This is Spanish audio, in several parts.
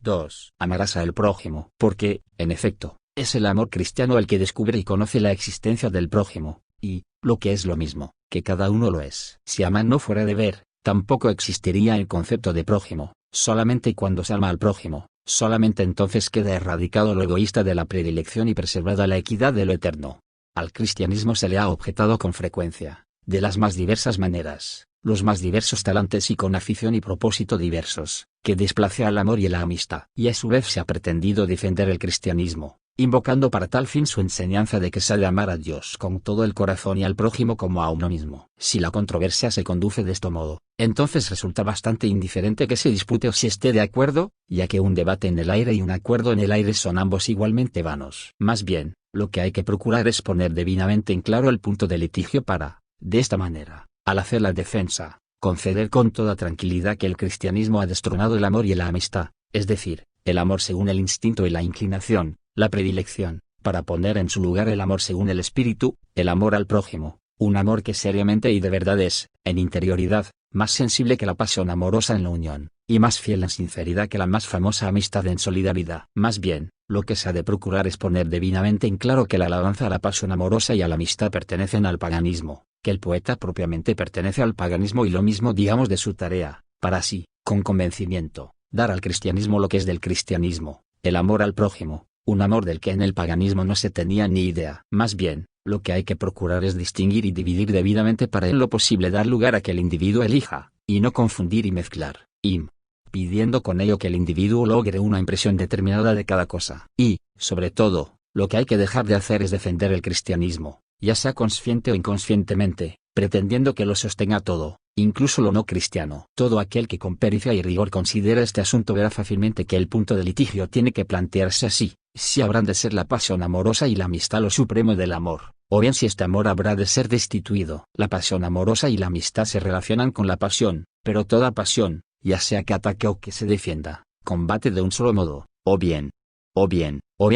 2. Amarás al prójimo. Porque, en efecto, es el amor cristiano el que descubre y conoce la existencia del prójimo, y, lo que es lo mismo, que cada uno lo es. Si amar no fuera deber, tampoco existiría el concepto de prójimo. Solamente cuando se ama al prójimo, solamente entonces queda erradicado lo egoísta de la predilección y preservada la equidad de lo eterno. Al cristianismo se le ha objetado con frecuencia, de las más diversas maneras, los más diversos talantes y con afición y propósito diversos, que desplace al amor y la amistad. Y a su vez se ha pretendido defender el cristianismo, invocando para tal fin su enseñanza de que se ha de amar a Dios con todo el corazón y al prójimo como a uno mismo. Si la controversia se conduce de este modo, entonces resulta bastante indiferente que se dispute o se esté de acuerdo, ya que un debate en el aire y un acuerdo en el aire son ambos igualmente vanos. Más bien, lo que hay que procurar es poner debidamente en claro el punto de litigio para, de esta manera, al hacer la defensa, conceder con toda tranquilidad que el cristianismo ha destronado el amor y la amistad, es decir, el amor según el instinto y la inclinación, la predilección, para poner en su lugar el amor según el espíritu, el amor al prójimo, un amor que seriamente y de verdad es, en interioridad, más sensible que la pasión amorosa en la unión, y más fiel en sinceridad que la más famosa amistad en solidaridad. Más bien, lo que se ha de procurar es poner debidamente en claro que la alabanza a la pasión amorosa y a la amistad pertenecen al paganismo, que el poeta propiamente pertenece al paganismo y lo mismo digamos de su tarea, para así, con convencimiento, dar al cristianismo lo que es del cristianismo, el amor al prójimo, un amor del que en el paganismo no se tenía ni idea. Más bien, lo que hay que procurar es distinguir y dividir debidamente para en lo posible dar lugar a que el individuo elija, y no confundir y mezclar, pidiendo con ello que el individuo logre una impresión determinada de cada cosa. Y, sobre todo, lo que hay que dejar de hacer es defender el cristianismo, ya sea consciente o inconscientemente, pretendiendo que lo sostenga todo, incluso lo no cristiano. Todo aquel que con pericia y rigor considera este asunto verá fácilmente que el punto de litigio tiene que plantearse así: si habrán de ser la pasión amorosa y la amistad lo supremo del amor, o bien si este amor habrá de ser destituido. La pasión amorosa y la amistad se relacionan con la pasión, pero toda pasión, ya sea que ataque o que se defienda, combate de un solo modo, o bien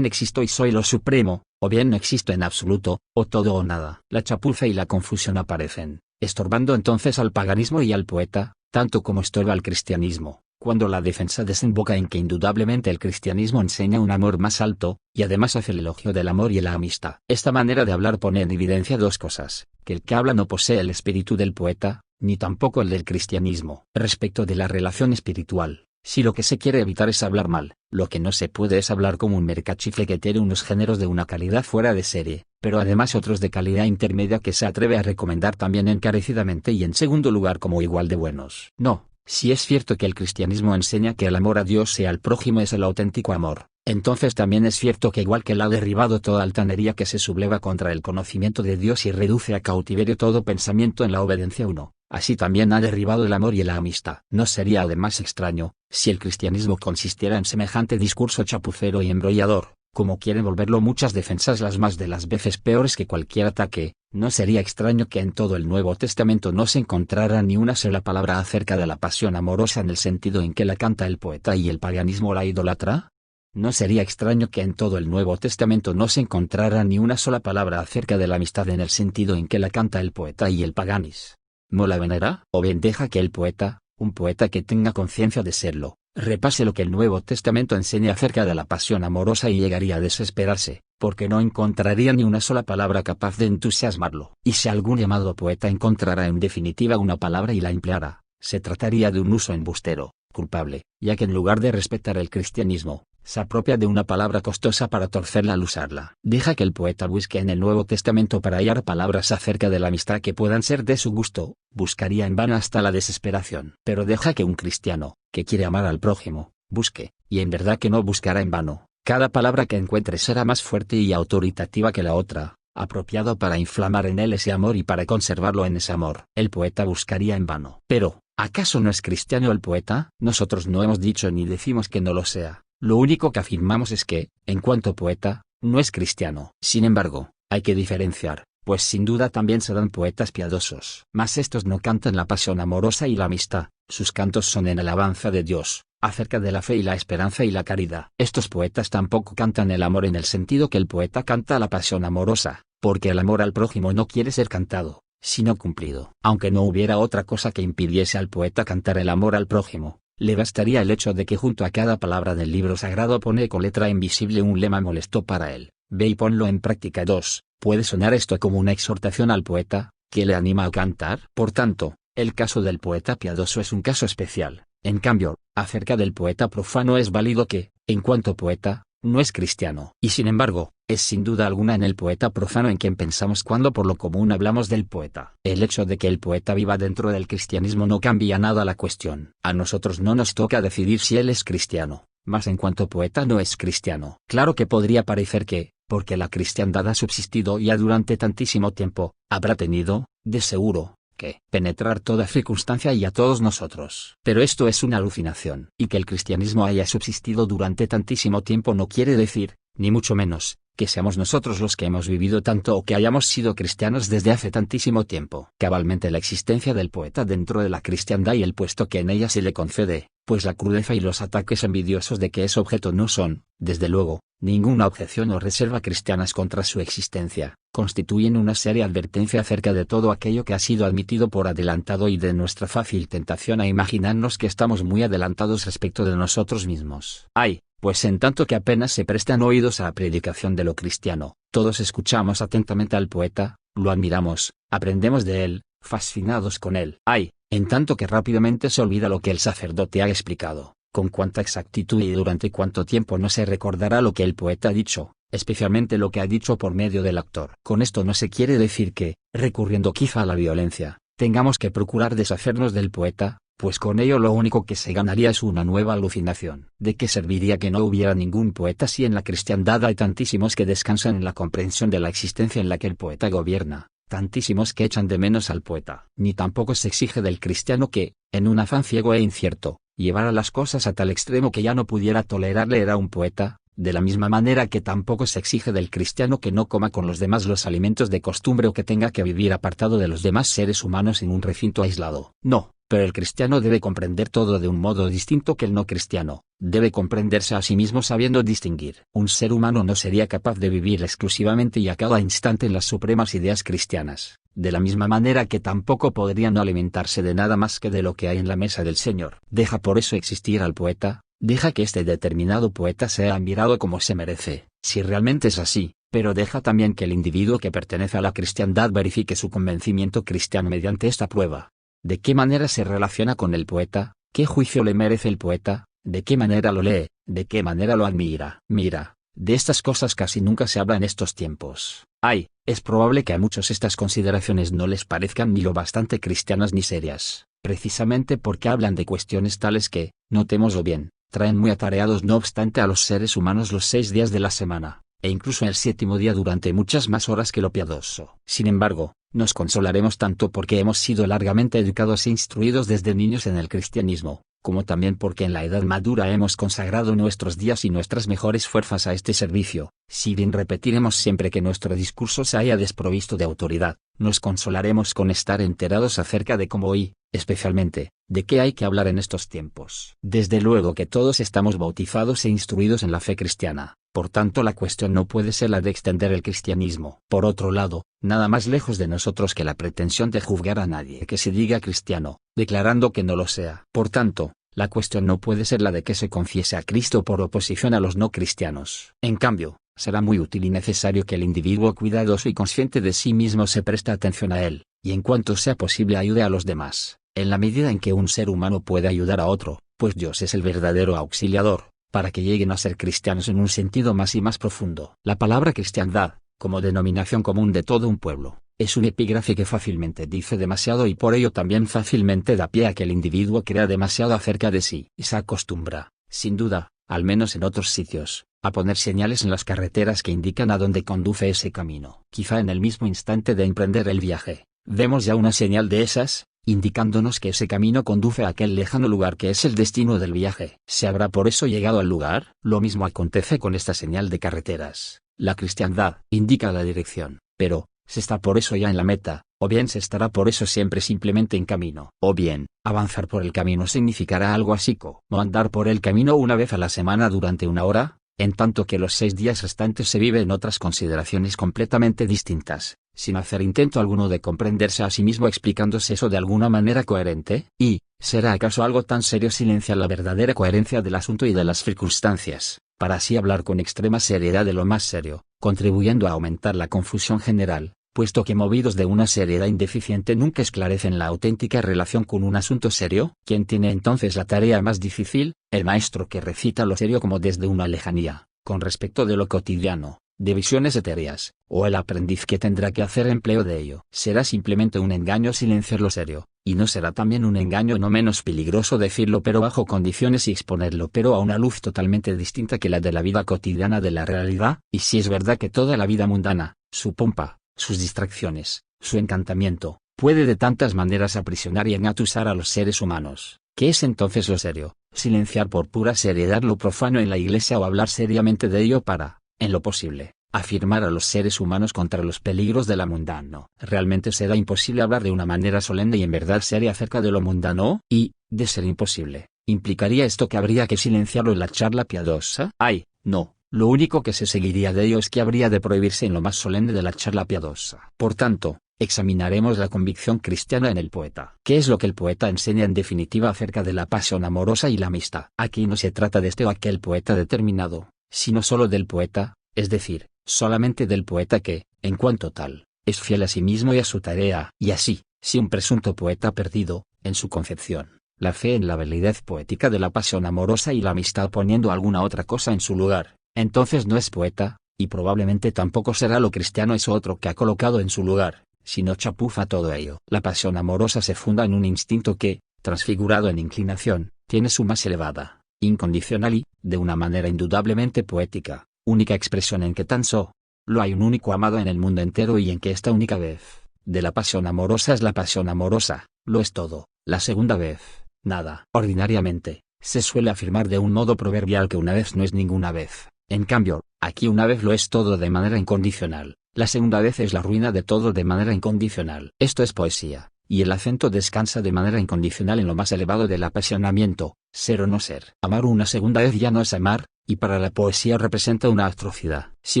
existo y soy lo supremo, o bien no existo en absoluto, o todo o nada. La chapuza y la confusión aparecen, estorbando entonces al paganismo y al poeta, tanto como estorba al cristianismo, cuando la defensa desemboca en que indudablemente el cristianismo enseña un amor más alto, y además hace el elogio del amor y la amistad. Esta manera de hablar pone en evidencia dos cosas: que el que habla no posee el espíritu del poeta, ni tampoco el del cristianismo. Respecto de la relación espiritual, si lo que se quiere evitar es hablar mal, lo que no se puede es hablar como un mercachifle que tiene unos géneros de una calidad fuera de serie, pero además otros de calidad intermedia que se atreve a recomendar también encarecidamente y en segundo lugar como igual de buenos. No, si es cierto que el cristianismo enseña que el amor a Dios y al prójimo es el auténtico amor, entonces también es cierto que igual que él ha derribado toda altanería que se subleva contra el conocimiento de Dios y reduce a cautiverio todo pensamiento en la obediencia a uno, así también ha derribado el amor y la amistad. No sería además extraño, si el cristianismo consistiera en semejante discurso chapucero y embrollador, como quieren volverlo muchas defensas las más de las veces peores que cualquier ataque, no sería extraño que en todo el Nuevo Testamento no se encontrara ni una sola palabra acerca de la pasión amorosa en el sentido en que la canta el poeta y el paganismo la idolatra. No sería extraño que en todo el Nuevo Testamento no se encontrara ni una sola palabra acerca de la amistad en el sentido en que la canta el poeta y el paganismo la venera. O bien deja que el poeta, un poeta que tenga conciencia de serlo, repase lo que el Nuevo Testamento enseña acerca de la pasión amorosa y llegaría a desesperarse, porque no encontraría ni una sola palabra capaz de entusiasmarlo. Y si algún llamado poeta encontrara en definitiva una palabra y la empleara, se trataría de un uso embustero, culpable, ya que en lugar de respetar el cristianismo, se apropia de una palabra costosa para torcerla al usarla. Deja que el poeta busque en el Nuevo Testamento para hallar palabras acerca de la amistad que puedan ser de su gusto, buscaría en vano hasta la desesperación. Pero deja que un cristiano, que quiere amar al prójimo, busque, y en verdad que no buscará en vano. Cada palabra que encuentre será más fuerte y autoritativa que la otra, apropiado para inflamar en él ese amor y para conservarlo en ese amor. El poeta buscaría en vano. Pero, ¿acaso no es cristiano el poeta? Nosotros no hemos dicho ni decimos que no lo sea. Lo único que afirmamos es que, en cuanto poeta, no es cristiano. Sin embargo, hay que diferenciar, pues sin duda también serán poetas piadosos. Mas estos no cantan la pasión amorosa y la amistad, sus cantos son en alabanza de Dios, acerca de la fe y la esperanza y la caridad. Estos poetas tampoco cantan el amor en el sentido que el poeta canta la pasión amorosa, porque el amor al prójimo no quiere ser cantado, sino cumplido. Aunque no hubiera otra cosa que impidiese al poeta cantar el amor al prójimo, le bastaría el hecho de que junto a cada palabra del libro sagrado pone con letra invisible un lema molesto para él. Ve y ponlo en práctica. 2. ¿Puede sonar esto como una exhortación al poeta, que le anima a cantar? Por tanto, el caso del poeta piadoso es un caso especial. En cambio, acerca del poeta profano es válido que, en cuanto poeta, no es cristiano. Y sin embargo, es sin duda alguna en el poeta profano en quien pensamos cuando por lo común hablamos del poeta. El hecho de que el poeta viva dentro del cristianismo no cambia nada la cuestión. A nosotros no nos toca decidir si él es cristiano, mas en cuanto poeta no es cristiano. Claro que podría parecer que, porque la cristiandad ha subsistido ya durante tantísimo tiempo, habrá tenido, de seguro, que penetrar toda circunstancia y a todos nosotros. Pero esto es una alucinación. Y que el cristianismo haya subsistido durante tantísimo tiempo no quiere decir, ni mucho menos, que seamos nosotros los que hemos vivido tanto o que hayamos sido cristianos desde hace tantísimo tiempo. Cabalmente la existencia del poeta dentro de la cristiandad y el puesto que en ella se le concede, pues la crudeza y los ataques envidiosos de que es objeto no son, desde luego, ninguna objeción o reserva cristianas contra su existencia, constituyen una seria advertencia acerca de todo aquello que ha sido admitido por adelantado y de nuestra fácil tentación a imaginarnos que estamos muy adelantados respecto de nosotros mismos. Ay, pues en tanto que apenas se prestan oídos a la predicación de lo cristiano, todos escuchamos atentamente al poeta, lo admiramos, aprendemos de él, fascinados con él. Ay, en tanto que rápidamente se olvida lo que el sacerdote ha explicado, con cuánta exactitud y durante cuánto tiempo no se recordará lo que el poeta ha dicho, especialmente lo que ha dicho por medio del actor. Con esto no se quiere decir que, recurriendo quizá a la violencia, tengamos que procurar deshacernos del poeta, pues con ello lo único que se ganaría es una nueva alucinación. ¿De qué serviría que no hubiera ningún poeta si en la cristiandad hay tantísimos que descansan en la comprensión de la existencia en la que el poeta gobierna, tantísimos que echan de menos al poeta? Ni tampoco se exige del cristiano que, en un afán ciego e incierto, llevara las cosas a tal extremo que ya no pudiera tolerar leer a un poeta, de la misma manera que tampoco se exige del cristiano que no coma con los demás los alimentos de costumbre o que tenga que vivir apartado de los demás seres humanos en un recinto aislado. No. Pero el cristiano debe comprender todo de un modo distinto que el no cristiano, debe comprenderse a sí mismo sabiendo distinguir. Un ser humano no sería capaz de vivir exclusivamente y a cada instante en las supremas ideas cristianas, de la misma manera que tampoco podría no alimentarse de nada más que de lo que hay en la mesa del Señor. Deja por eso existir al poeta, deja que este determinado poeta sea admirado como se merece, si realmente es así, pero deja también que el individuo que pertenece a la cristiandad verifique su convencimiento cristiano mediante esta prueba. ¿De qué manera se relaciona con el poeta? ¿Qué juicio le merece el poeta? ¿De qué manera lo lee? ¿De qué manera lo admira? Mira, de estas cosas casi nunca se habla en estos tiempos. Ay, es probable que a muchos estas consideraciones no les parezcan ni lo bastante cristianas ni serias, precisamente porque hablan de cuestiones tales que, notémoslo bien, traen muy atareados no obstante a los seres humanos los 6 días de la semana, e incluso el 7º día durante muchas más horas que lo piadoso. Sin embargo, nos consolaremos tanto porque hemos sido largamente educados e instruidos desde niños en el cristianismo, como también porque en la edad madura hemos consagrado nuestros días y nuestras mejores fuerzas a este servicio. Si bien repetiremos siempre que nuestro discurso se haya desprovisto de autoridad, nos consolaremos con estar enterados acerca de cómo y, especialmente, de qué hay que hablar en estos tiempos. Desde luego que todos estamos bautizados e instruidos en la fe cristiana. Por tanto la cuestión no puede ser la de extender el cristianismo. Por otro lado, nada más lejos de nosotros que la pretensión de juzgar a nadie que se diga cristiano, declarando que no lo sea. Por tanto, la cuestión no puede ser la de que se confiese a Cristo por oposición a los no cristianos. En cambio, será muy útil y necesario que el individuo cuidadoso y consciente de sí mismo se preste atención a él, y en cuanto sea posible ayude a los demás, en la medida en que un ser humano puede ayudar a otro, pues Dios es el verdadero auxiliador, para que lleguen a ser cristianos en un sentido más y más profundo. La palabra cristiandad, como denominación común de todo un pueblo, es un epígrafe que fácilmente dice demasiado y por ello también fácilmente da pie a que el individuo crea demasiado acerca de sí. Y se acostumbra, sin duda, al menos en otros sitios, a poner señales en las carreteras que indican a dónde conduce ese camino. Quizá en el mismo instante de emprender el viaje, vemos ya una señal de esas, indicándonos que ese camino conduce a aquel lejano lugar que es el destino del viaje. ¿Se habrá por eso llegado al lugar? Lo mismo acontece con esta señal de carreteras. La cristiandad indica la dirección, pero, ¿se está por eso ya en la meta, o bien se estará por eso siempre simplemente en camino? O bien, avanzar por el camino significará algo así como andar por el camino una vez a la semana durante 1 hora, en tanto que los 6 días restantes se vive en otras consideraciones completamente distintas. sin hacer intento alguno de comprenderse a sí mismo explicándose eso de alguna manera coherente? ¿Y será acaso algo tan serio silenciar la verdadera coherencia del asunto y de las circunstancias, para así hablar con extrema seriedad de lo más serio, contribuyendo a aumentar la confusión general, puesto que movidos de una seriedad indeficiente nunca esclarecen la auténtica relación con un asunto serio? ¿Quién tiene entonces la tarea más difícil? El maestro que recita lo serio como desde una lejanía, con respecto de lo cotidiano, de visiones etéreas, o el aprendiz que tendrá que hacer empleo de ello. Será simplemente un engaño silenciar lo serio, y no será también un engaño no menos peligroso decirlo pero bajo condiciones y exponerlo pero a una luz totalmente distinta que la de la vida cotidiana de la realidad. Y si es verdad que toda la vida mundana, su pompa, sus distracciones, su encantamiento, puede de tantas maneras aprisionar y engatusar a los seres humanos, ¿qué es entonces lo serio? Silenciar por pura seriedad lo profano en la iglesia o hablar seriamente de ello para, en lo posible, afirmar a los seres humanos contra los peligros de la mundano. ¿Realmente será imposible hablar de una manera solemne y en verdad seria acerca de lo mundano? Y, de ser imposible, ¿implicaría esto que habría que silenciarlo en la charla piadosa? ¡Ay, no! Lo único que se seguiría de ello es que habría de prohibirse en lo más solemne de la charla piadosa. Por tanto, examinaremos la convicción cristiana en el poeta. ¿Qué es lo que el poeta enseña en definitiva acerca de la pasión amorosa y la amistad? Aquí no se trata de este o aquel poeta determinado, sino solo del poeta, es decir, solamente del poeta que, en cuanto tal, es fiel a sí mismo y a su tarea. Y así, si un presunto poeta ha perdido, en su concepción, la fe en la validez poética de la pasión amorosa y la amistad poniendo alguna otra cosa en su lugar, entonces no es poeta, y probablemente tampoco será lo cristiano eso otro que ha colocado en su lugar, sino chapuza todo ello. La pasión amorosa se funda en un instinto que, transfigurado en inclinación, tiene su más elevada, incondicional y, de una manera indudablemente poética, única expresión en que tan solo hay un único amado en el mundo entero y en que esta única vez, de la pasión amorosa es la pasión amorosa, lo es todo, la segunda vez, nada. Ordinariamente, se suele afirmar de un modo proverbial que una vez no es ninguna vez. En cambio, aquí una vez lo es todo de manera incondicional, la segunda vez es la ruina de todo de manera incondicional. Esto es poesía, y el acento descansa de manera incondicional en lo más elevado del apasionamiento, ser o no ser. Amar una segunda vez ya no es amar, y para la poesía representa una atrocidad. Si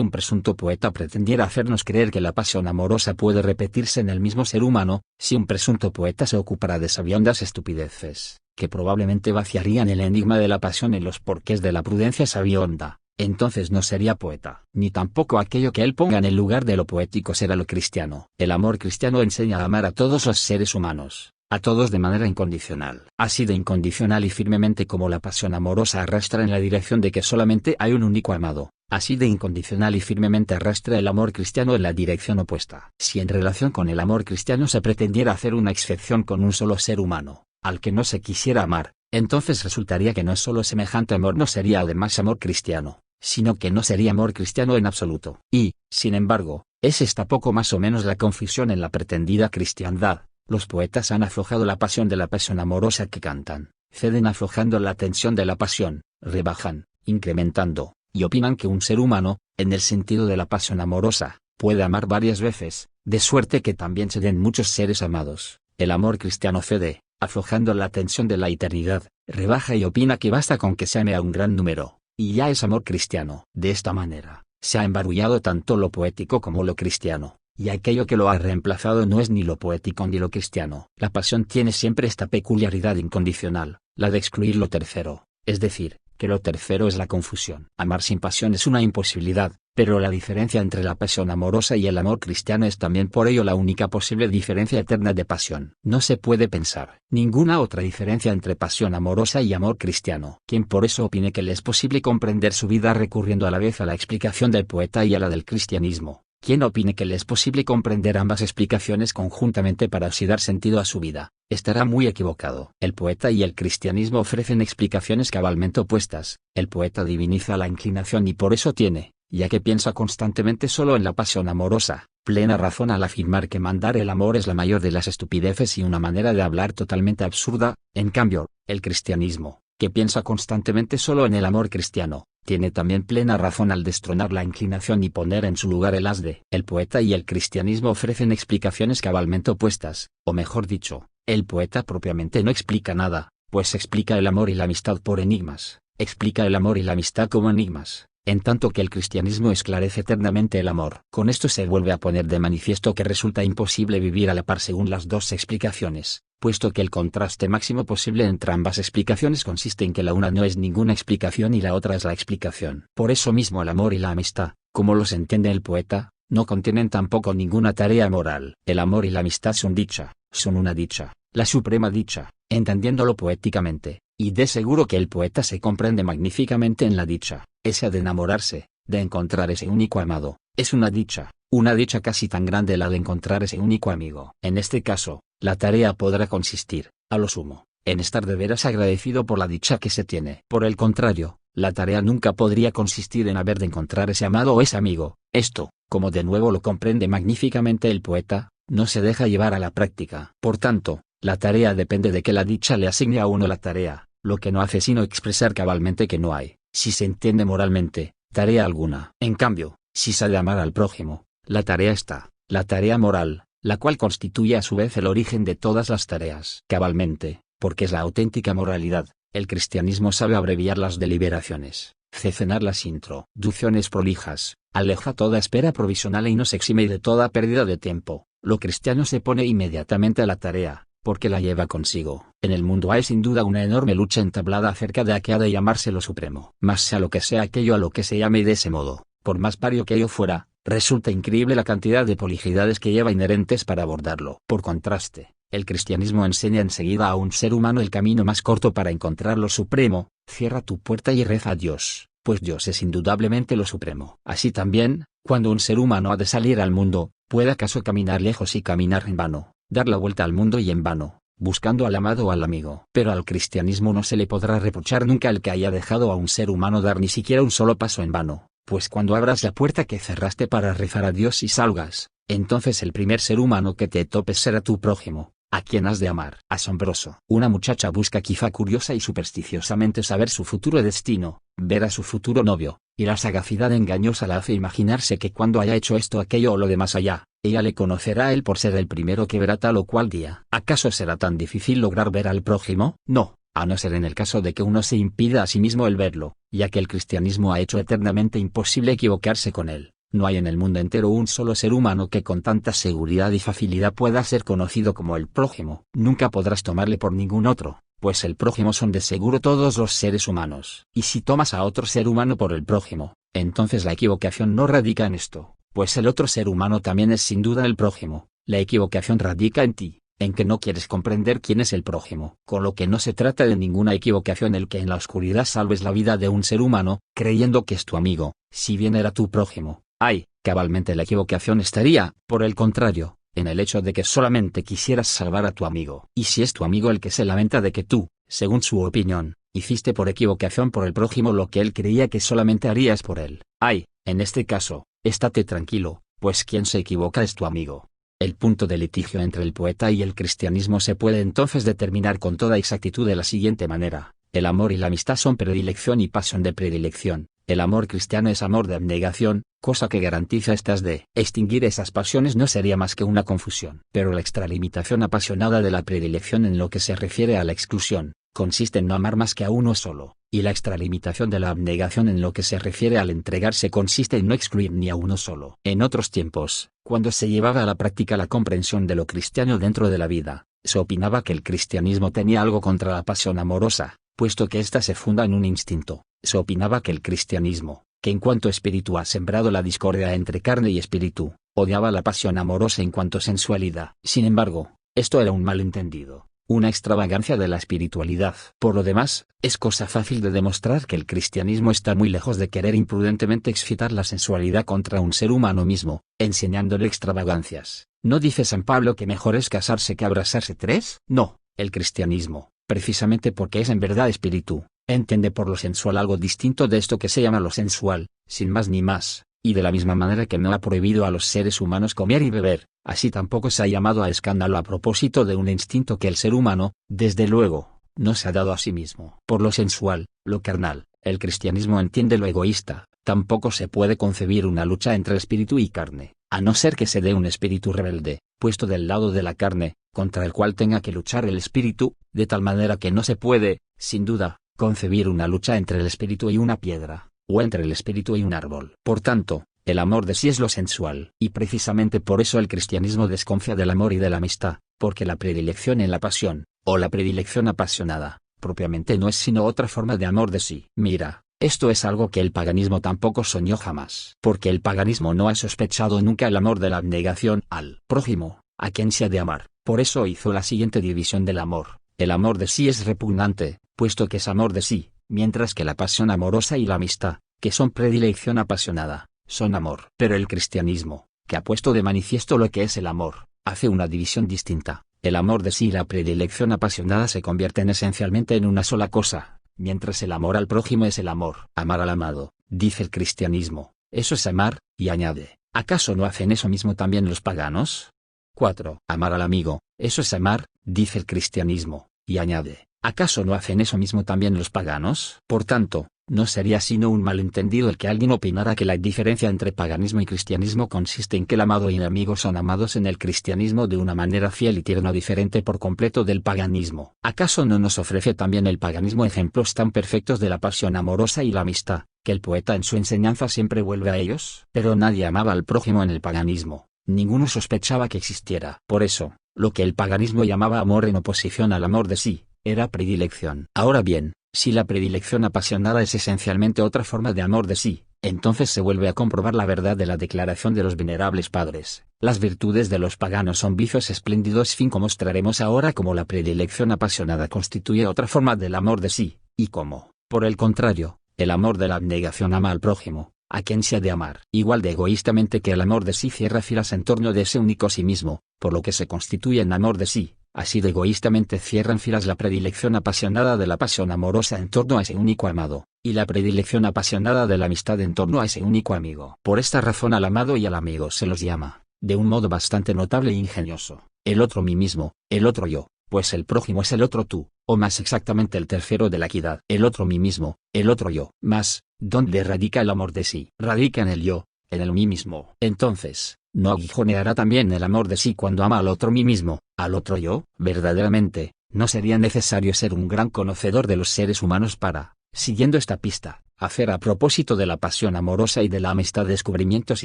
un presunto poeta pretendiera hacernos creer que la pasión amorosa puede repetirse en el mismo ser humano, si un presunto poeta se ocupara de sabiondas estupideces, que probablemente vaciarían el enigma de la pasión en los porqués de la prudencia sabionda, entonces no sería poeta. Ni tampoco aquello que él ponga en el lugar de lo poético será lo cristiano. El amor cristiano enseña a amar a todos los seres humanos, a todos de manera incondicional. Así de incondicional y firmemente como la pasión amorosa arrastra en la dirección de que solamente hay un único amado, así de incondicional y firmemente arrastra el amor cristiano en la dirección opuesta. Si en relación con el amor cristiano se pretendiera hacer una excepción con un solo ser humano, al que no se quisiera amar, entonces resultaría que no solo semejante amor no sería además amor cristiano, sino que no sería amor cristiano en absoluto. Y, sin embargo, es esta poco más o menos la confusión en la pretendida cristiandad. Los poetas han aflojado la pasión de la pasión amorosa que cantan, ceden aflojando la tensión de la pasión, rebajan, incrementando, y opinan que un ser humano, en el sentido de la pasión amorosa, puede amar varias veces, de suerte que también se den muchos seres amados. El amor cristiano cede, aflojando la tensión de la eternidad, rebaja y opina que basta con que se ame a un gran número, y ya es amor cristiano. De esta manera, se ha embarullado tanto lo poético como lo cristiano, y aquello que lo ha reemplazado no es ni lo poético ni lo cristiano. La pasión tiene siempre esta peculiaridad incondicional, la de excluir lo tercero, es decir, que lo tercero es la confusión. Amar sin pasión es una imposibilidad, pero la diferencia entre la pasión amorosa y el amor cristiano es también por ello la única posible diferencia eterna de pasión. No se puede pensar ninguna otra diferencia entre pasión amorosa y amor cristiano. Quien por eso opine que le es posible comprender su vida recurriendo a la vez a la explicación del poeta y a la del cristianismo, quien opine que le es posible comprender ambas explicaciones conjuntamente para así dar sentido a su vida, estará muy equivocado. El poeta y el cristianismo ofrecen explicaciones cabalmente opuestas. El poeta diviniza la inclinación y por eso tiene, ya que piensa constantemente solo en la pasión amorosa, plena razón al afirmar que mandar el amor es la mayor de las estupideces y una manera de hablar totalmente absurda. En cambio, el cristianismo, que piensa constantemente solo en el amor cristiano, tiene también plena razón al destronar la inclinación y poner en su lugar el asde. El poeta y el cristianismo ofrecen explicaciones cabalmente opuestas, o mejor dicho, el poeta propiamente no explica nada, pues explica el amor y la amistad por enigmas, explica el amor y la amistad como enigmas. en tanto que el cristianismo esclarece eternamente el amor. Con esto se vuelve a poner de manifiesto que resulta imposible vivir a la par según las dos explicaciones, puesto que el contraste máximo posible entre ambas explicaciones consiste en que la una no es ninguna explicación y la otra es la explicación. Por eso mismo el amor y la amistad, como los entiende el poeta, no contienen tampoco ninguna tarea moral. El amor y la amistad son dicha, son una dicha, la suprema dicha, entendiéndolo poéticamente, y de seguro que el poeta se comprende magníficamente en la dicha, esa de enamorarse, de encontrar ese único amado, es una dicha casi tan grande la de encontrar ese único amigo. En este caso, la tarea podrá consistir, a lo sumo, en estar de veras agradecido por la dicha que se tiene. Por el contrario, la tarea nunca podría consistir en haber de encontrar ese amado o ese amigo. Esto, como de nuevo lo comprende magníficamente el poeta, no se deja llevar a la práctica. Por tanto, la tarea depende de que la dicha le asigne a uno la tarea, lo que no hace sino expresar cabalmente que no hay, si se entiende moralmente, tarea alguna. En cambio, si se ha de amar al prójimo, la tarea está, la tarea moral, la cual constituye a su vez el origen de todas las tareas. Cabalmente, porque es la auténtica moralidad, el cristianismo sabe abreviar las deliberaciones, cecenar las introducciones prolijas, aleja toda espera provisional y nos exime de toda pérdida de tiempo. Lo cristiano se pone inmediatamente a la tarea, porque la lleva consigo. En el mundo hay sin duda una enorme lucha entablada acerca de a qué ha de llamarse lo supremo. Mas sea lo que sea aquello a lo que se llame de ese modo, por más vario que ello fuera, resulta increíble la cantidad de polijidades que lleva inherentes para abordarlo. Por contraste, el cristianismo enseña enseguida a un ser humano el camino más corto para encontrar lo supremo: cierra tu puerta y reza a Dios, pues Dios es indudablemente lo supremo. Así también, cuando un ser humano ha de salir al mundo, ¿puede acaso caminar lejos y caminar en vano, dar la vuelta al mundo y en vano, buscando al amado o al amigo? Pero al cristianismo no se le podrá reprochar nunca el que haya dejado a un ser humano dar ni siquiera un solo paso en vano, pues cuando abras la puerta que cerraste para rezar a Dios y salgas, entonces el primer ser humano que te topes será tu prójimo, a quien has de amar. Asombroso. Una muchacha busca quizá curiosa y supersticiosamente saber su futuro destino, ver a su futuro novio, y la sagacidad engañosa la hace imaginarse que cuando haya hecho esto, aquello o lo de más allá, ella le conocerá a él por ser el primero que verá tal o cual día. ¿Acaso será tan difícil lograr ver al prójimo? No, a no ser en el caso de que uno se impida a sí mismo el verlo, ya que el cristianismo ha hecho eternamente imposible equivocarse con él. No hay en el mundo entero un solo ser humano que con tanta seguridad y facilidad pueda ser conocido como el prójimo. Nunca podrás tomarle por ningún otro, pues el prójimo son de seguro todos los seres humanos. Y si tomas a otro ser humano por el prójimo, entonces la equivocación no radica en esto, pues el otro ser humano también es sin duda el prójimo. La equivocación radica en ti, en que no quieres comprender quién es el prójimo. Con lo que no se trata de ninguna equivocación el que en la oscuridad salves la vida de un ser humano, creyendo que es tu amigo, si bien era tu prójimo. Ay, cabalmente la equivocación estaría, por el contrario, en el hecho de que solamente quisieras salvar a tu amigo. Y si es tu amigo el que se lamenta de que tú, según su opinión, hiciste por equivocación por el prójimo lo que él creía que solamente harías por él, ay, en este caso, estate tranquilo, pues quien se equivoca es tu amigo. El punto de litigio entre el poeta y el cristianismo se puede entonces determinar con toda exactitud de la siguiente manera: el amor y la amistad son predilección y pasión de predilección. El amor cristiano es amor de abnegación, cosa que garantiza estas de extinguir esas pasiones no sería más que una confusión. Pero la extralimitación apasionada de la predilección en lo que se refiere a la exclusión, consiste en no amar más que a uno solo, y la extralimitación de la abnegación en lo que se refiere al entregarse consiste en no excluir ni a uno solo. En otros tiempos, cuando se llevaba a la práctica la comprensión de lo cristiano dentro de la vida, se opinaba que el cristianismo tenía algo contra la pasión amorosa, puesto que ésta se funda en un instinto. Se opinaba que el cristianismo, que en cuanto espíritu ha sembrado la discordia entre carne y espíritu, odiaba la pasión amorosa en cuanto sensualidad. Sin embargo, esto era un malentendido, una extravagancia de la espiritualidad. Por lo demás, es cosa fácil de demostrar que el cristianismo está muy lejos de querer imprudentemente excitar la sensualidad contra un ser humano mismo, enseñándole extravagancias. ¿No dice San Pablo que mejor es casarse que abrazarse tres? No, el cristianismo, precisamente porque es en verdad espíritu, entiende por lo sensual algo distinto de esto que se llama lo sensual, sin más ni más, y de la misma manera que no ha prohibido a los seres humanos comer y beber, así tampoco se ha llamado a escándalo a propósito de un instinto que el ser humano, desde luego, no se ha dado a sí mismo. Por lo sensual, lo carnal, el cristianismo entiende lo egoísta. Tampoco se puede concebir una lucha entre espíritu y carne, a no ser que se dé un espíritu rebelde, puesto del lado de la carne, contra el cual tenga que luchar el espíritu, de tal manera que no se puede, sin duda, concebir una lucha entre el espíritu y una piedra. o entre el espíritu y un árbol. Por tanto, el amor de sí es lo sensual. Y precisamente por eso el cristianismo desconfía del amor y de la amistad, porque la predilección en la pasión, o la predilección apasionada, propiamente no es sino otra forma de amor de sí. Mira, esto es algo que el paganismo tampoco soñó jamás. Porque el paganismo no ha sospechado nunca el amor de la abnegación al prójimo, a quien se ha de amar. Por eso hizo la siguiente división del amor. El amor de sí es repugnante, puesto que es amor de sí, mientras que la pasión amorosa y la amistad, que son predilección apasionada, son amor. Pero el cristianismo, que ha puesto de manifiesto lo que es el amor, hace una división distinta. El amor de sí y la predilección apasionada se convierten esencialmente en una sola cosa, mientras el amor al prójimo es el amor. Amar al amado, dice el cristianismo, eso es amar, y añade, ¿acaso no hacen eso mismo también los paganos? 4. Amar al amigo, eso es amar, dice el cristianismo, y añade, ¿acaso no hacen eso mismo también los paganos? Por tanto, no sería sino un malentendido el que alguien opinara que la diferencia entre paganismo y cristianismo consiste en que el amado y el amigo son amados en el cristianismo de una manera fiel y tierna diferente por completo del paganismo. ¿Acaso no nos ofrece también el paganismo ejemplos tan perfectos de la pasión amorosa y la amistad, que el poeta en su enseñanza siempre vuelve a ellos? Pero nadie amaba al prójimo en el paganismo, ninguno sospechaba que existiera. Por eso, lo que el paganismo llamaba amor en oposición al amor de sí, era predilección. Ahora bien, si la predilección apasionada es esencialmente otra forma de amor de sí, entonces se vuelve a comprobar la verdad de la declaración de los venerables padres. Las virtudes de los paganos son vicios espléndidos, fin como mostraremos ahora cómo la predilección apasionada constituye otra forma del amor de sí, y cómo, por el contrario, el amor de la abnegación ama al prójimo, a quien se ha de amar. Igual de egoístamente que el amor de sí cierra filas en torno de ese único sí mismo, por lo que se constituye en amor de sí. Así de egoístamente cierran filas la predilección apasionada de la pasión amorosa en torno a ese único amado, y la predilección apasionada de la amistad en torno a ese único amigo. Por esta razón al amado y al amigo se los llama, de un modo bastante notable e ingenioso, el otro mí mismo, el otro yo, pues el prójimo es el otro tú, o más exactamente el tercero de la equidad. El otro mí mismo, el otro yo. Mas, ¿dónde radica el amor de sí? Radica en el yo, en el mí mismo. Entonces, ¿no aguijoneará también el amor de sí cuando ama al otro mí mismo, al otro yo? Verdaderamente, no sería necesario ser un gran conocedor de los seres humanos para, siguiendo esta pista, hacer a propósito de la pasión amorosa y de la amistad descubrimientos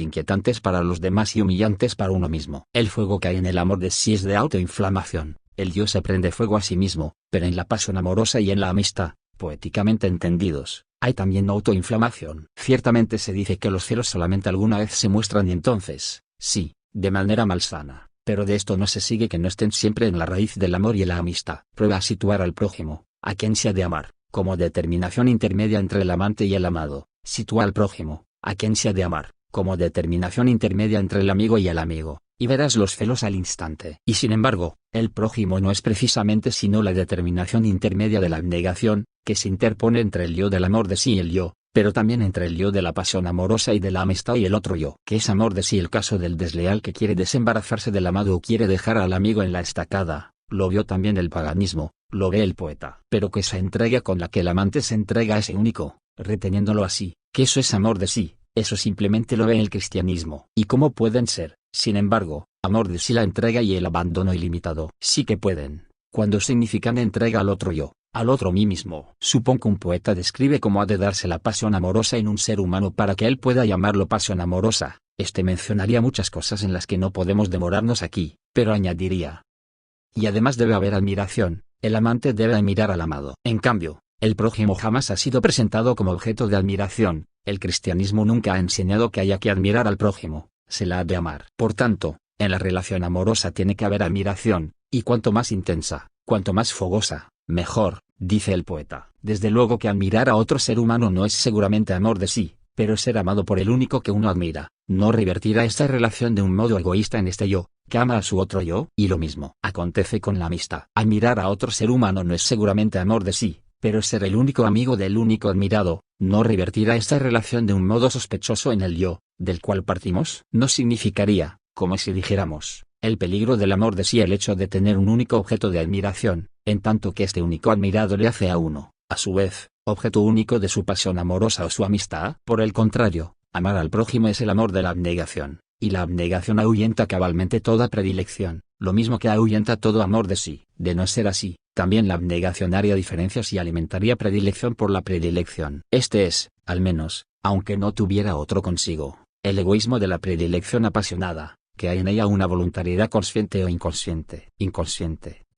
inquietantes para los demás y humillantes para uno mismo. El fuego que hay en el amor de sí es de autoinflamación. El yo se prende fuego a sí mismo, pero en la pasión amorosa y en la amistad, poéticamente entendidos, hay también autoinflamación. Ciertamente se dice que los celos solamente alguna vez se muestran y entonces, sí, de manera malsana, pero de esto no se sigue que no estén siempre en la raíz del amor y la amistad. Prueba a situar al prójimo, a quien se ha de amar, como determinación intermedia entre el amante y el amado. Sitúa al prójimo, a quien se ha de amar, como determinación intermedia entre el amigo y el amigo, y verás los celos al instante. Y sin embargo, el prójimo no es precisamente sino la determinación intermedia de la abnegación, que se interpone entre el yo del amor de sí y el yo, pero también entre el yo de la pasión amorosa y de la amistad y el otro yo, que es amor de sí. El caso del desleal que quiere desembarazarse del amado o quiere dejar al amigo en la estacada, lo vio también el paganismo, lo ve el poeta. Pero que esa entrega con la que el amante se entrega a ese único, reteniéndolo así, que eso es amor de sí, eso simplemente lo ve el cristianismo. ¿Y cómo pueden ser, sin embargo, amor de sí la entrega y el abandono ilimitado? Sí que pueden, cuando significan entrega al otro yo, al otro mí mismo. Supongo que un poeta describe cómo ha de darse la pasión amorosa en un ser humano para que él pueda llamarlo pasión amorosa. Mencionaría muchas cosas en las que no podemos demorarnos aquí, pero añadiría: y además debe haber admiración, el amante debe admirar al amado. En cambio, el prójimo jamás ha sido presentado como objeto de admiración. El cristianismo nunca ha enseñado que haya que admirar al prójimo, se la ha de amar. Por tanto, en la relación amorosa tiene que haber admiración, y cuanto más intensa, cuanto más fogosa, mejor, dice el poeta. Desde luego que admirar a otro ser humano no es seguramente amor de sí, pero ser amado por el único que uno admira, no revertirá esta relación de un modo egoísta en este yo, que ama a su otro yo. Y lo mismo acontece con la amistad. Admirar a otro ser humano no es seguramente amor de sí, pero ser el único amigo del único admirado, no revertirá esta relación de un modo sospechoso en el yo, del cual partimos. No significaría, como si dijéramos, el peligro del amor de sí el hecho de tener un único objeto de admiración, en tanto que este único admirado le hace a uno, a su vez, objeto único de su pasión amorosa o su amistad. Por el contrario, amar al prójimo es el amor de la abnegación, y la abnegación ahuyenta cabalmente toda predilección, lo mismo que ahuyenta todo amor de sí. De no ser así, también la abnegación haría diferencias y alimentaría predilección por la predilección. Este es, al menos, aunque no tuviera otro consigo. El egoísmo de la predilección apasionada, que hay en ella una voluntariedad consciente o inconsciente.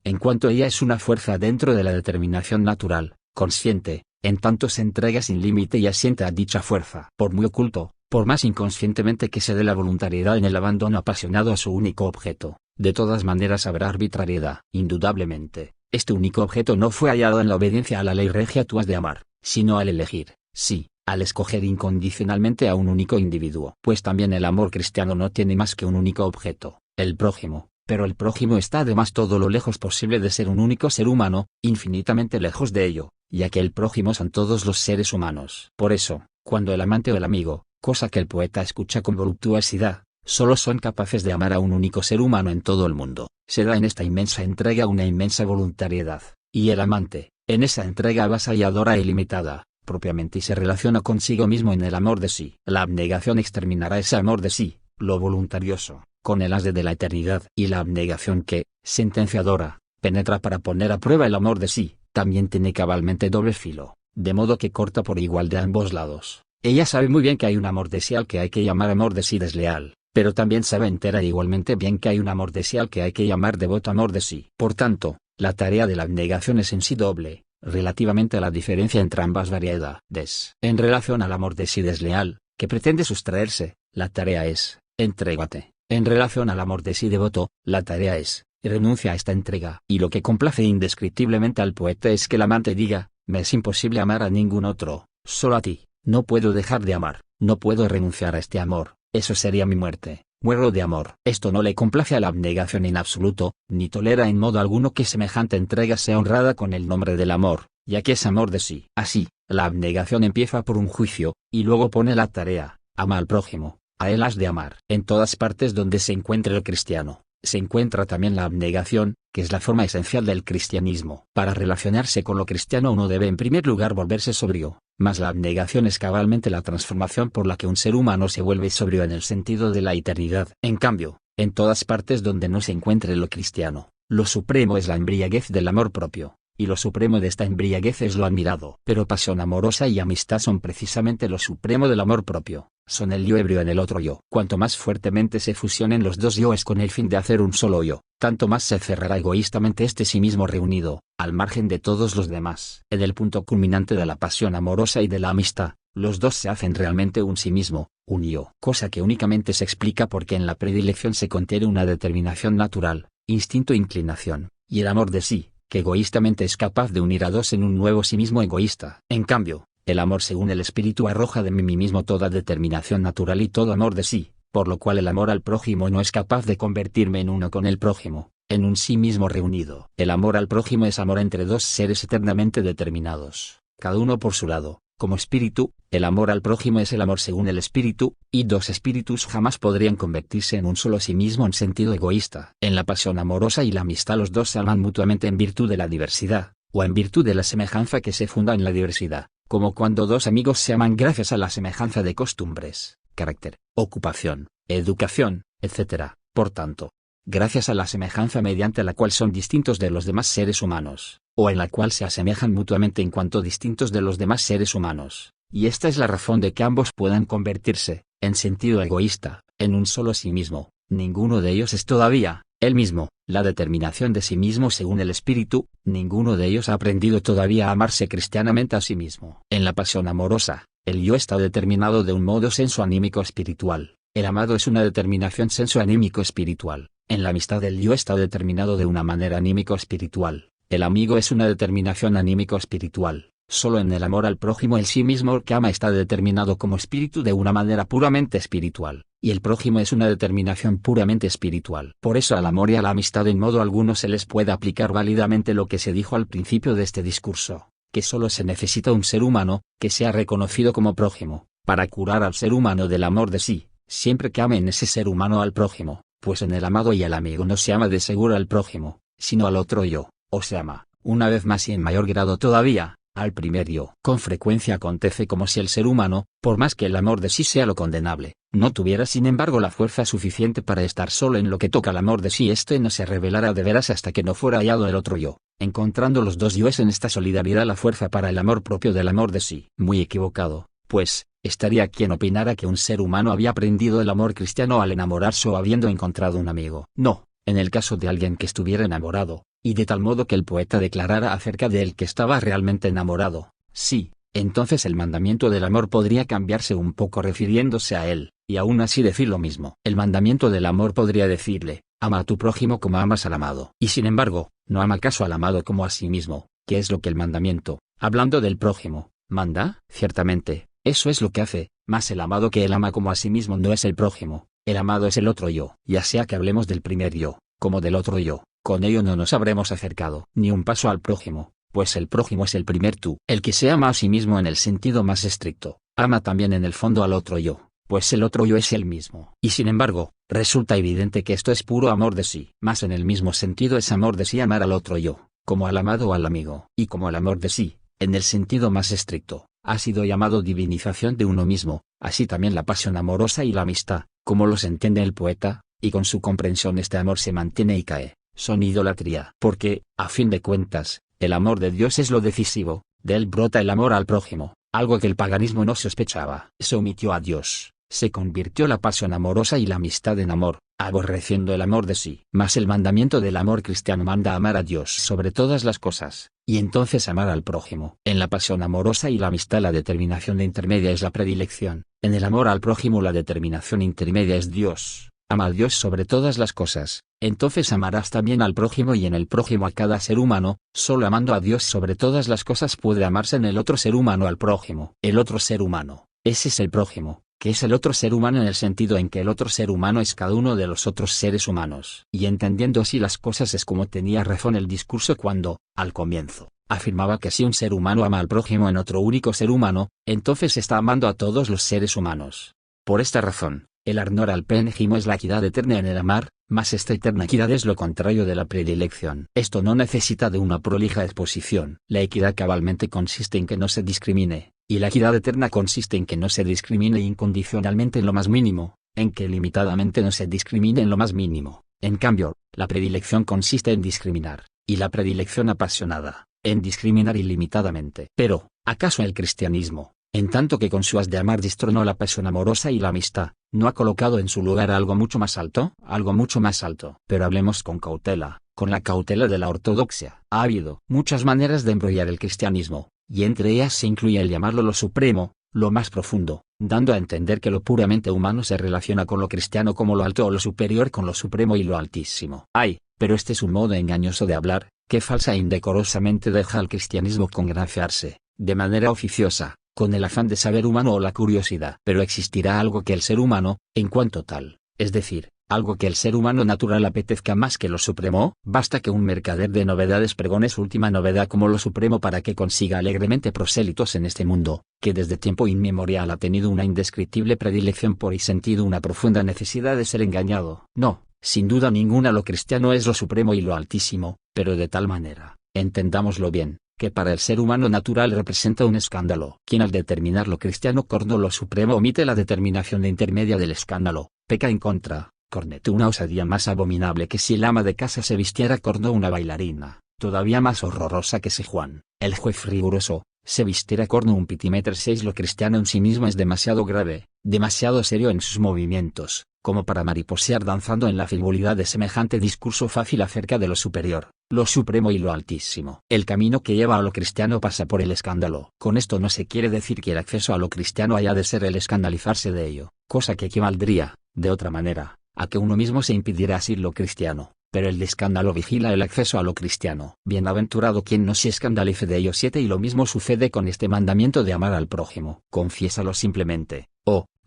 En cuanto ella es una fuerza dentro de la determinación natural, consciente, en tanto se entrega sin límite y asiente a dicha fuerza. Por muy oculto, por más inconscientemente que se dé la voluntariedad en el abandono apasionado a su único objeto, de todas maneras habrá arbitrariedad. Indudablemente, este único objeto no fue hallado en la obediencia a la ley regia tú has de amar, sino al elegir, sí, al escoger incondicionalmente a un único individuo. Pues también el amor cristiano no tiene más que un único objeto, el prójimo, pero el prójimo está además todo lo lejos posible de ser un único ser humano, infinitamente lejos de ello, ya que el prójimo son todos los seres humanos. Por eso, cuando el amante o el amigo, cosa que el poeta escucha con voluptuosidad, solo son capaces de amar a un único ser humano en todo el mundo, se da en esta inmensa entrega una inmensa voluntariedad, y el amante, en esa entrega avasalladora e ilimitada, propiamente y se relaciona consigo mismo en el amor de sí. La abnegación exterminará ese amor de sí, lo voluntarioso, con el asde de la eternidad. Y la abnegación que, sentenciadora, penetra para poner a prueba el amor de sí, también tiene cabalmente doble filo, de modo que corta por igual de ambos lados. Ella sabe muy bien que hay un amor de sí al que hay que llamar amor de sí desleal, pero también sabe entera e igualmente bien que hay un amor de sí al que hay que llamar devoto amor de sí. Por tanto, la tarea de la abnegación es en sí doble, relativamente a la diferencia entre ambas variedades. En relación al amor de sí desleal, que pretende sustraerse, la tarea es, entrégate. En relación al amor de sí devoto, la tarea es, renuncia a esta entrega. Y lo que complace indescriptiblemente al poeta es que el amante diga, me es imposible amar a ningún otro, solo a ti, no puedo dejar de amar, no puedo renunciar a este amor, eso sería mi muerte. Muero de amor. Esto no le complace a la abnegación en absoluto, ni tolera en modo alguno que semejante entrega sea honrada con el nombre del amor, ya que es amor de sí. Así, la abnegación empieza por un juicio, y luego pone la tarea, ama al prójimo, a él has de amar. En todas partes donde se encuentre el cristiano, se encuentra también la abnegación, que es la forma esencial del cristianismo. Para relacionarse con lo cristiano uno debe en primer lugar volverse sobrio, mas la abnegación es cabalmente la transformación por la que un ser humano se vuelve sobrio en el sentido de la eternidad. En cambio, en todas partes donde no se encuentre lo cristiano, lo supremo es la embriaguez del amor propio, y lo supremo de esta embriaguez es lo admirado. Pero pasión amorosa y amistad son precisamente lo supremo del amor propio, son el yo ebrio en el otro yo. Cuanto más fuertemente se fusionen los dos yoes con el fin de hacer un solo yo, tanto más se cerrará egoístamente este sí mismo reunido, al margen de todos los demás. En el punto culminante de la pasión amorosa y de la amistad, los dos se hacen realmente un sí mismo, un yo. Cosa que únicamente se explica porque en la predilección se contiene una determinación natural, instinto e inclinación, y el amor de sí, que egoístamente es capaz de unir a dos en un nuevo sí mismo egoísta. En cambio, el amor según el espíritu arroja de mí mismo toda determinación natural y todo amor de sí, por lo cual el amor al prójimo no es capaz de convertirme en uno con el prójimo, en un sí mismo reunido. El amor al prójimo es amor entre dos seres eternamente determinados, cada uno por su lado. Como espíritu, el amor al prójimo es el amor según el espíritu, y dos espíritus jamás podrían convertirse en un solo sí mismo en sentido egoísta. En la pasión amorosa y la amistad los dos se aman mutuamente en virtud de la diversidad, o en virtud de la semejanza que se funda en la diversidad, como cuando dos amigos se aman gracias a la semejanza de costumbres, carácter, ocupación, educación, etc. Por tanto, gracias a la semejanza mediante la cual son distintos de los demás seres humanos, o en la cual se asemejan mutuamente en cuanto distintos de los demás seres humanos, y esta es la razón de que ambos puedan convertirse, en sentido egoísta, en un solo sí mismo. Ninguno de ellos es todavía, él mismo, la determinación de sí mismo según el espíritu, ninguno de ellos ha aprendido todavía a amarse cristianamente a sí mismo. En la pasión amorosa, el yo está determinado de un modo senso-anímico espiritual, el amado es una determinación senso-anímico espiritual. En la amistad el yo está determinado de una manera anímico espiritual, el amigo es una determinación anímico espiritual. Solo en el amor al prójimo el sí mismo que ama está determinado como espíritu de una manera puramente espiritual, y el prójimo es una determinación puramente espiritual. Por eso al amor y a la amistad en modo alguno se les puede aplicar válidamente lo que se dijo al principio de este discurso, que solo se necesita un ser humano, que sea reconocido como prójimo, para curar al ser humano del amor de sí, siempre que ame en ese ser humano al prójimo, pues en el amado y al amigo no se ama de seguro al prójimo, sino al otro yo, o se ama, una vez más y en mayor grado todavía, al primer yo. Con frecuencia acontece como si el ser humano, por más que el amor de sí sea lo condenable, no tuviera sin embargo la fuerza suficiente para estar solo en lo que toca al amor de sí. Este no se revelara de veras hasta que no fuera hallado el otro yo, encontrando los dos yoes en esta solidaridad la fuerza para el amor propio del amor de sí. Muy equivocado, pues, estaría quien opinara que un ser humano había aprendido el amor cristiano al enamorarse o habiendo encontrado un amigo. No, en el caso de alguien que estuviera enamorado, y de tal modo que el poeta declarara acerca de él que estaba realmente enamorado, sí, entonces el mandamiento del amor podría cambiarse un poco refiriéndose a él, y aún así decir lo mismo. El mandamiento del amor podría decirle, ama a tu prójimo como amas al amado. Y sin embargo, no ama acaso al amado como a sí mismo, que es lo que el mandamiento, hablando del prójimo, manda. Ciertamente, eso es lo que hace, mas el amado que él ama como a sí mismo no es el prójimo, el amado es el otro yo. Ya sea que hablemos del primer yo, como del otro yo, con ello no nos habremos acercado ni un paso al prójimo, pues el prójimo es el primer tú. El que se ama a sí mismo en el sentido más estricto, ama también en el fondo al otro yo, pues el otro yo es él mismo. Y sin embargo, resulta evidente que esto es puro amor de sí. Mas en el mismo sentido es amor de sí amar al otro yo, como al amado o al amigo. Y como el amor de sí, en el sentido más estricto, ha sido llamado divinización de uno mismo, así también la pasión amorosa y la amistad, como los entiende el poeta, y con su comprensión este amor se mantiene y cae, son idolatría. Porque, a fin de cuentas, el amor de Dios es lo decisivo, de él brota el amor al prójimo, algo que el paganismo no sospechaba. Se omitió a Dios, se convirtió la pasión amorosa y la amistad en amor, aborreciendo el amor de sí. Mas el mandamiento del amor cristiano manda amar a Dios sobre todas las cosas, y entonces amar al prójimo. En la pasión amorosa y la amistad la determinación de intermedia es la predilección, en el amor al prójimo la determinación intermedia es Dios. Ama a Dios sobre todas las cosas, entonces amarás también al prójimo y en el prójimo a cada ser humano. Solo amando a Dios sobre todas las cosas puede amarse en el otro ser humano al prójimo. El otro ser humano, ese es el prójimo, que es el otro ser humano en el sentido en que el otro ser humano es cada uno de los otros seres humanos. Y entendiendo así las cosas es como tenía razón el discurso cuando, al comienzo, afirmaba que si un ser humano ama al prójimo en otro único ser humano, entonces está amando a todos los seres humanos. Por esta razón, el arnor al pénjimo es la equidad eterna en el amar, mas esta eterna equidad es lo contrario de la predilección. Esto no necesita de una prolija exposición. La equidad cabalmente consiste en que no se discrimine, y la equidad eterna consiste en que no se discrimine incondicionalmente en lo más mínimo, en que limitadamente no se discrimine en lo más mínimo. En cambio, la predilección consiste en discriminar, y la predilección apasionada, en discriminar ilimitadamente. Pero, ¿acaso el cristianismo, en tanto que con su has de amar destronó la pasión amorosa y la amistad, no ha colocado en su lugar algo mucho más alto? Algo mucho más alto. Pero hablemos con cautela, con la cautela de la ortodoxia. Ha habido muchas maneras de embrollar el cristianismo, y entre ellas se incluye el llamarlo lo supremo, lo más profundo, dando a entender que lo puramente humano se relaciona con lo cristiano como lo alto o lo superior con lo supremo y lo altísimo. Ay, pero este es un modo engañoso de hablar, que falsa e indecorosamente deja al cristianismo congraciarse, de manera oficiosa, con el afán de saber humano o la curiosidad. Pero existirá algo que el ser humano, en cuanto tal, es decir, algo que el ser humano natural apetezca más que lo supremo. Basta que un mercader de novedades pregone su última novedad como lo supremo para que consiga alegremente prosélitos en este mundo, que desde tiempo inmemorial ha tenido una indescriptible predilección por y sentido una profunda necesidad de ser engañado. No, sin duda ninguna lo cristiano es lo supremo y lo altísimo, pero de tal manera, entendámoslo bien, que para el ser humano natural representa un escándalo. Quien al determinar lo cristiano corno lo supremo omite la determinación de intermedia del escándalo, peca en contra, cornete una osadía más abominable que si el ama de casa se vistiera corno una bailarina, todavía más horrorosa que si Juan, el juez riguroso, se vistiera corno un petimetre 6. Lo cristiano en sí mismo es demasiado grave, demasiado serio en sus movimientos, como para mariposear danzando en la frivolidad de semejante discurso fácil acerca de lo superior, lo supremo y lo altísimo. El camino que lleva a lo cristiano pasa por el escándalo. Con esto no se quiere decir que el acceso a lo cristiano haya de ser el escandalizarse de ello, cosa que equivaldría, de otra manera, a que uno mismo se impidiera asir lo cristiano, pero el escándalo vigila el acceso a lo cristiano. Bienaventurado quien no se escandalice de ello. 7. Y lo mismo sucede con este mandamiento de amar al prójimo. Confiésalo simplemente,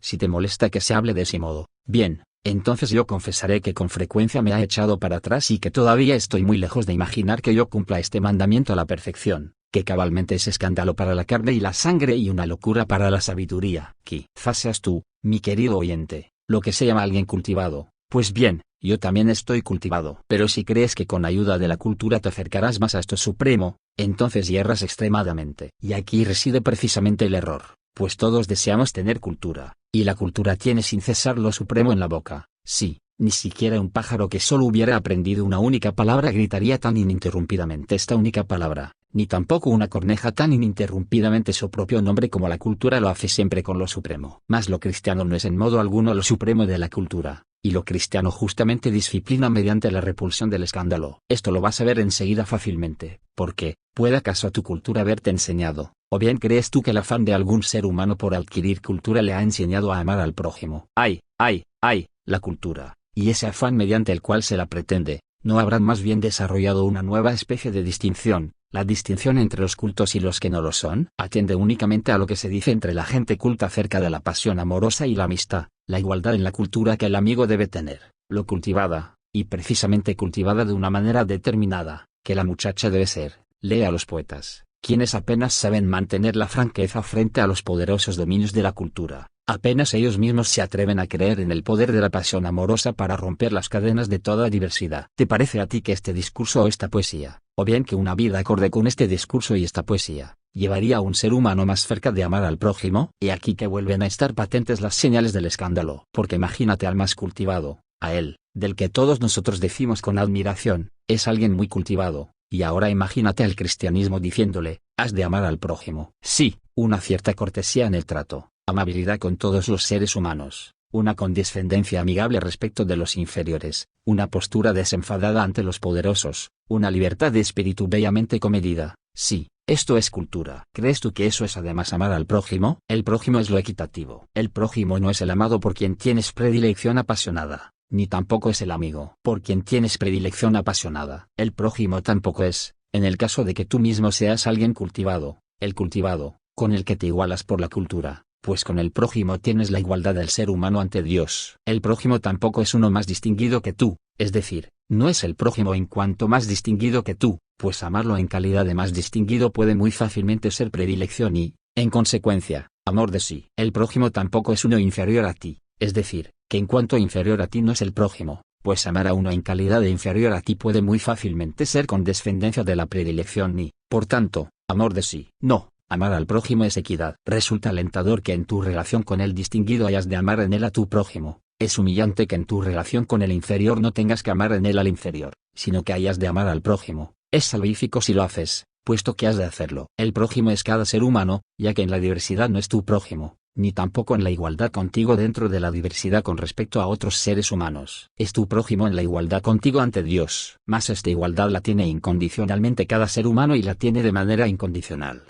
si te molesta que se hable de ese modo, bien, entonces yo confesaré que con frecuencia me ha echado para atrás y que todavía estoy muy lejos de imaginar que yo cumpla este mandamiento a la perfección, que cabalmente es escándalo para la carne y la sangre y una locura para la sabiduría. Quizás seas tú, mi querido oyente, lo que se llama alguien cultivado. Pues bien, yo también estoy cultivado. Pero si crees que con ayuda de la cultura te acercarás más a esto supremo, entonces yerras extremadamente. Y aquí reside precisamente el error, pues todos deseamos tener cultura, y la cultura tiene sin cesar lo supremo en la boca. Sí, ni siquiera un pájaro que solo hubiera aprendido una única palabra gritaría tan ininterrumpidamente esta única palabra, ni tampoco una corneja tan ininterrumpidamente su propio nombre como la cultura lo hace siempre con lo supremo. Mas lo cristiano no es en modo alguno lo supremo de la cultura, y lo cristiano justamente disciplina mediante la repulsión del escándalo. Esto lo vas a ver enseguida fácilmente, porque, ¿puede acaso a tu cultura haberte enseñado, o bien crees tú que el afán de algún ser humano por adquirir cultura le ha enseñado a amar al prójimo? ¡Ay, ay, ay! La cultura, y ese afán mediante el cual se la pretende, ¿no habrán más bien desarrollado una nueva especie de distinción, la distinción entre los cultos y los que no lo son? Atiende únicamente a lo que se dice entre la gente culta acerca de la pasión amorosa y la amistad, la igualdad en la cultura que el amigo debe tener, lo cultivada, y precisamente cultivada de una manera determinada, que la muchacha debe ser. Lee a los poetas, quienes apenas saben mantener la franqueza frente a los poderosos dominios de la cultura. Apenas ellos mismos se atreven a creer en el poder de la pasión amorosa para romper las cadenas de toda diversidad. ¿Te parece a ti que este discurso o esta poesía, o bien que una vida acorde con este discurso y esta poesía, llevaría a un ser humano más cerca de amar al prójimo? Y aquí que vuelven a estar patentes las señales del escándalo. Porque imagínate al más cultivado, a él, del que todos nosotros decimos con admiración, es alguien muy cultivado, y ahora imagínate al cristianismo diciéndole, has de amar al prójimo. Sí, una cierta cortesía en el trato, amabilidad con todos los seres humanos, una condescendencia amigable respecto de los inferiores, una postura desenfadada ante los poderosos, una libertad de espíritu bellamente comedida. Sí, esto es cultura. ¿Crees tú que eso es además amar al prójimo? El prójimo es lo equitativo. El prójimo no es el amado por quien tienes predilección apasionada, ni tampoco es el amigo por quien tienes predilección apasionada. El prójimo tampoco es, en el caso de que tú mismo seas alguien cultivado, el cultivado, con el que te igualas por la cultura, pues con el prójimo tienes la igualdad del ser humano ante Dios. El prójimo tampoco es uno más distinguido que tú, es decir, no es el prójimo en cuanto más distinguido que tú, pues amarlo en calidad de más distinguido puede muy fácilmente ser predilección y, en consecuencia, amor de sí. El prójimo tampoco es uno inferior a ti, es decir, que en cuanto inferior a ti no es el prójimo, pues amar a uno en calidad de inferior a ti puede muy fácilmente ser condescendencia de la predilección y, por tanto, amor de sí. No. Amar al prójimo es equidad. Resulta alentador que en tu relación con el distinguido hayas de amar en él a tu prójimo. Es humillante que en tu relación con el inferior no tengas que amar en él al inferior, sino que hayas de amar al prójimo. Es salvífico si lo haces, puesto que has de hacerlo. El prójimo es cada ser humano, ya que en la diversidad no es tu prójimo, ni tampoco en la igualdad contigo dentro de la diversidad con respecto a otros seres humanos. Es tu prójimo en la igualdad contigo ante Dios. Mas esta igualdad la tiene incondicionalmente cada ser humano y la tiene de manera incondicional.